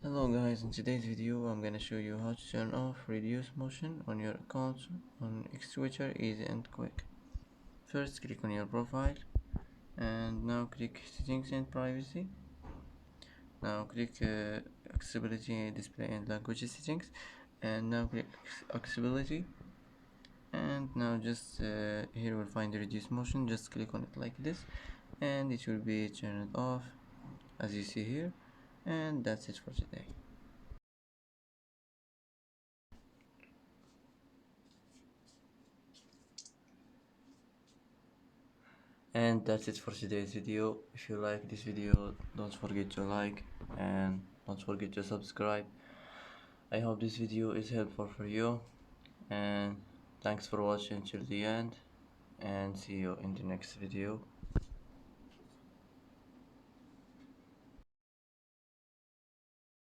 Hello guys, in today's video I'm gonna show you how to turn off reduce motion on your account on Xtwitcher easy and quick. First click on your profile and now click settings and privacy. Now click accessibility, display and language settings, and now click accessibility, and now just here we'll find the reduce motion. Just click on it like this and it will be turned off as you see here. And that's it for today. And that's it for today's video. If you like this video, don't forget to like and don't forget to subscribe. I hope this video is helpful for you, and thanks for watching till the end, and see you in the next video.